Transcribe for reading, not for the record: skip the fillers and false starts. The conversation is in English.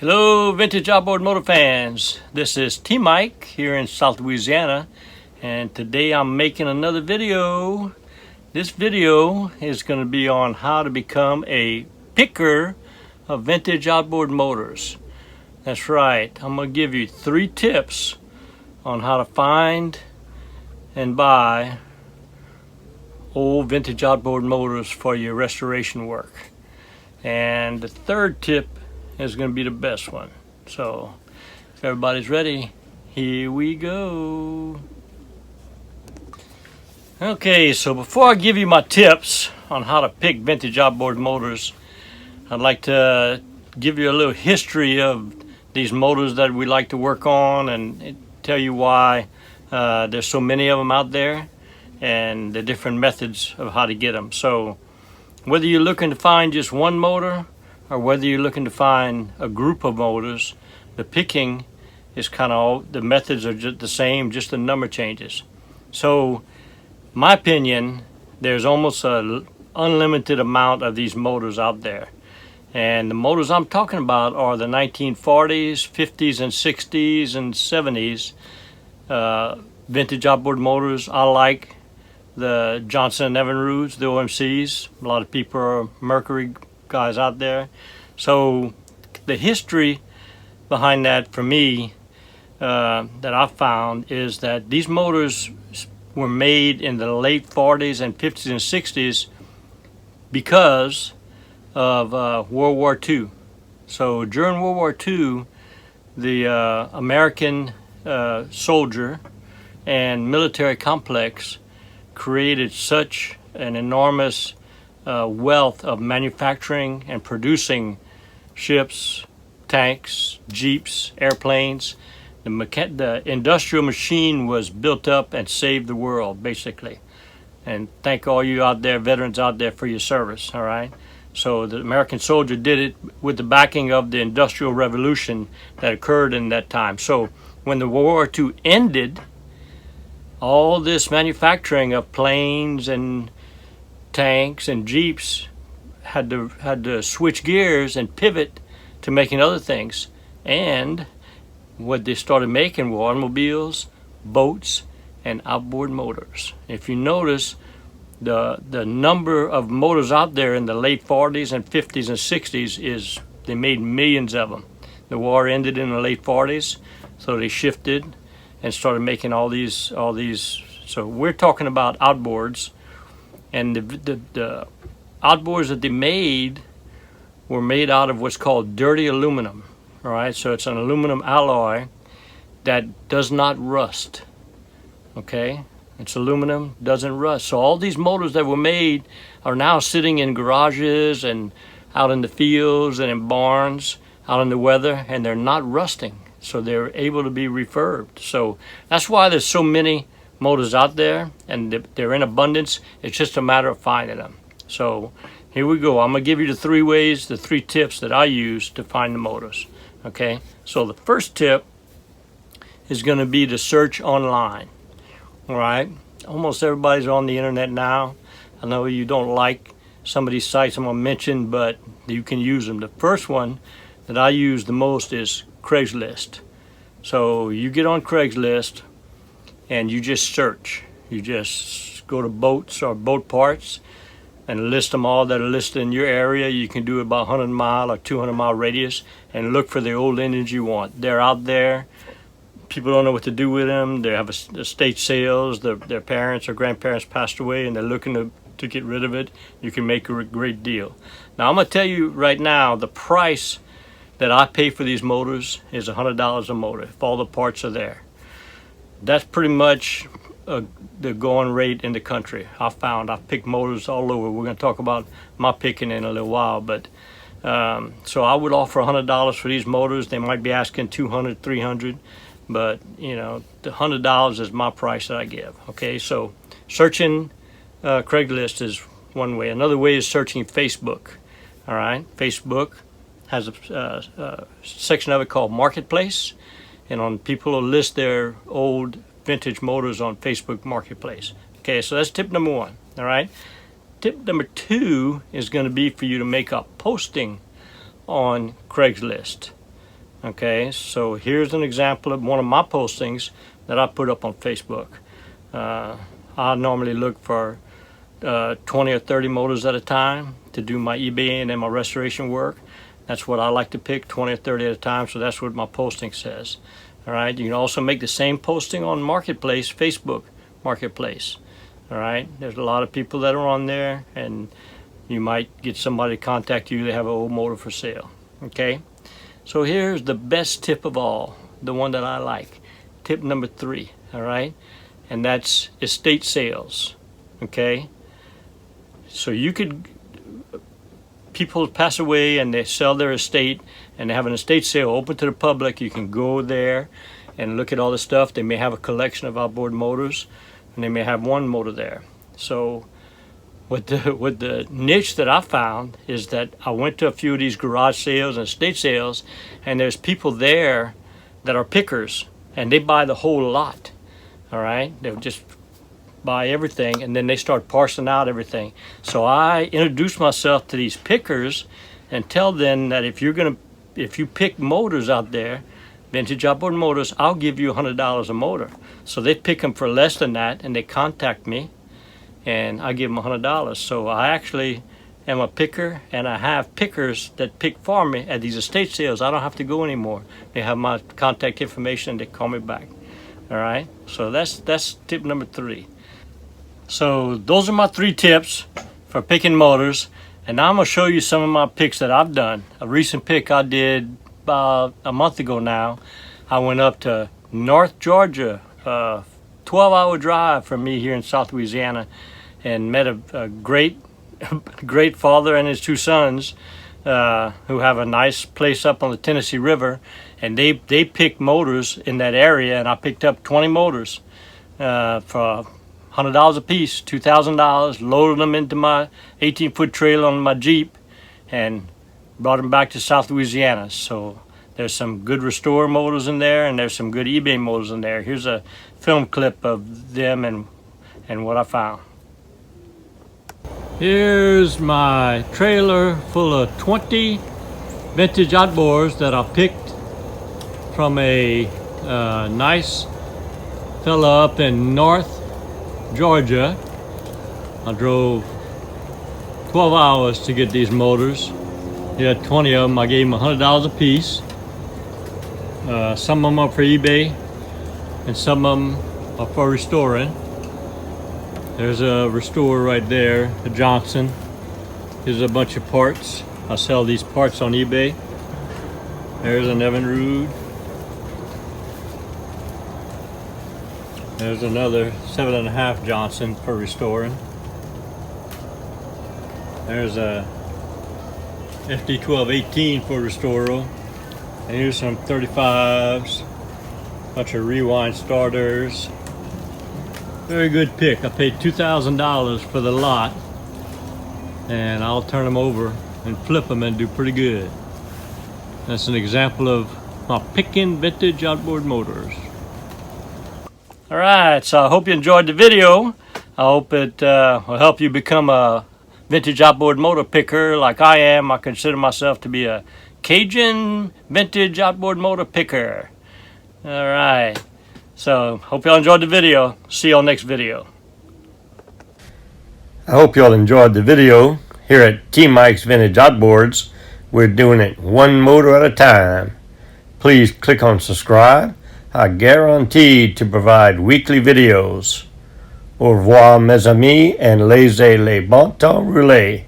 Hello vintage outboard motor fans, this is T-Mike here in South Louisiana, and today I'm making another video. This video is going to be on how to become a picker of vintage outboard motors. That's right, I'm going to give you 3 tips on how to find and buy old vintage outboard motors for your restoration work. And the 3rd tip is going to be the best one. So if everybody's ready, here we go. Okay, so before I give you my tips on how to pick vintage outboard motors, I'd like to give you a little history of these motors that we like to work on and tell you why there's so many of them out there and the different methods of how to get them. So whether you're looking to find just one motor or whether you're looking to find a group of motors, the picking is kind of, the methods are just the same, just the number changes. So my opinion, there's almost an unlimited amount of these motors out there. And the motors I'm talking about are the 1940s, 50s, and 60s, and 70s vintage outboard motors. I like the Johnson & Evinrudes, the OMCs. A lot of people are Mercury guys out there. So the history behind that for me that I found is that these motors were made in the late 40s and 50s and 60s because of World War II. So during World War II, the American soldier and military complex created such an enormous wealth of manufacturing and producing ships, tanks, jeeps, airplanes. The industrial machine was built up and saved the world, basically. And thank all you out there, veterans out there, for your service, all right? So the American soldier did it with the backing of the Industrial Revolution that occurred in that time. So when the World War II ended, all this manufacturing of planes and tanks and jeeps had to switch gears and pivot to making other things. And what they started making were automobiles, boats, and outboard motors. If you notice, the number of motors out there in the late 40s and 50s and 60s is they made millions of them. The war ended in the late 40s, so they shifted and started making all these. So we're talking about outboards, and the outboards that they made were made out of what's called dirty aluminum. All right, so it's an aluminum alloy that does not rust. Okay, it's aluminum, doesn't rust. So all these motors that were made are now sitting in garages and out in the fields and in barns, out in the weather, and they're not rusting. So they're able to be refurbed. So that's why there's so many motors out there, and they're in abundance. It's just a matter of finding them. So here we go. I'm gonna give you the 3 ways, the 3 tips that I use to find the motors. Okay, so the first tip is gonna be to search online. All right, almost everybody's on the internet now. I know you don't like some of these sites I'm gonna mention, but you can use them. The first one that I use the most is Craigslist. So you get on Craigslist and you just search. You just go to boats or boat parts and list them all that are listed in your area. You can do about 100-mile or 200-mile radius and look for the old engines you want. They're out there. People don't know what to do with them. They have estate sales. Their parents or grandparents passed away and they're looking to get rid of it. You can make a great deal. Now I'm going to tell you right now, the price that I pay for these motors is $100 a motor if all the parts are there. That's pretty much the going rate in the country. I've picked motors all over. We're going to talk about my picking in a little while, but so I would offer $100 for these motors. They might be asking $200, $300, but you know, the $100 is my price that I give. Okay, so searching Craigslist is one way. Another way is searching Facebook. All right, Facebook has a section of it called Marketplace, and on people will list their old vintage motors on Facebook Marketplace. Okay, so that's tip number 1. All right, tip number 2 is going to be for you to make a posting on Craigslist. Okay, so here's an example of one of my postings that I put up on Facebook. I normally look for 20 or 30 motors at a time to do my eBay and then my restoration work. That's what I like to pick, 20 or 30 at a time, so that's what my posting says. All right, you can also make the same posting on Marketplace, Facebook Marketplace. All right, there's a lot of people that are on there, and you might get somebody to contact you. They have an old motor for sale. Okay, so here's the best tip of all, the one that I like. Tip number 3, all right, and that's estate sales. Okay, so you could, people pass away and they sell their estate and they have an estate sale open to the public. You can go there and look at all the stuff. They may have a collection of outboard motors, and they may have one motor there. So with the niche that I found is that I went to a few of these garage sales and estate sales, and there's people there that are pickers, and they buy the whole lot. All right, they'll just buy everything, and then they start parceling out everything. So I introduce myself to these pickers and tell them that if you pick motors out there, vintage outboard motors, I'll give you $100 a motor. So they pick them for less than that, and they contact me, and I give them $100. So I actually am a picker, and I have pickers that pick for me at these estate sales. I don't have to go anymore. They have my contact information, and they call me back. All right, so that's tip number 3. So those are my 3 tips for picking motors, and now I'm going to show you some of my picks that I've done. A recent pick I did about a month ago now. I went up to North Georgia, 12-hour drive from me here in South Louisiana, and met a great father and his 2 sons who have a nice place up on the Tennessee River, and they pick motors in that area, and I picked up 20 motors for $100 a piece, $2,000, loaded them into my 18-foot trailer on my Jeep, and brought them back to South Louisiana. So there's some good restore motors in there, and there's some good eBay motors in there. Here's a film clip of them and what I found. Here's my trailer full of 20 vintage outboards that I picked from a nice fella up in North Georgia. I drove 12 hours to get these motors. He had 20 of them. I gave him $100 a piece. Some of them are for eBay, and some of them are for restoring. There's a restorer right there, a Johnson. Here's a bunch of parts. I sell these parts on eBay. There's an Evinrude. There's another 7.5 Johnson for restoring. There's a FD1218 for restoral. And here's some 35s, bunch of rewind starters. Very good pick. I paid $2,000 for the lot, and I'll turn them over and flip them and do pretty good. That's an example of my picking vintage outboard motors. All right, so I hope you enjoyed the video. I hope it will help you become a vintage outboard motor picker like I am. I consider myself to be a Cajun vintage outboard motor picker. All right, so hope y'all enjoyed the video. See y'all next video. I hope y'all enjoyed the video. Here at T Mike's Vintage Outboards, we're doing it one motor at a time. Please click on subscribe. I guarantee to provide weekly videos. Au revoir mes amis, and laissez les bon temps rouler.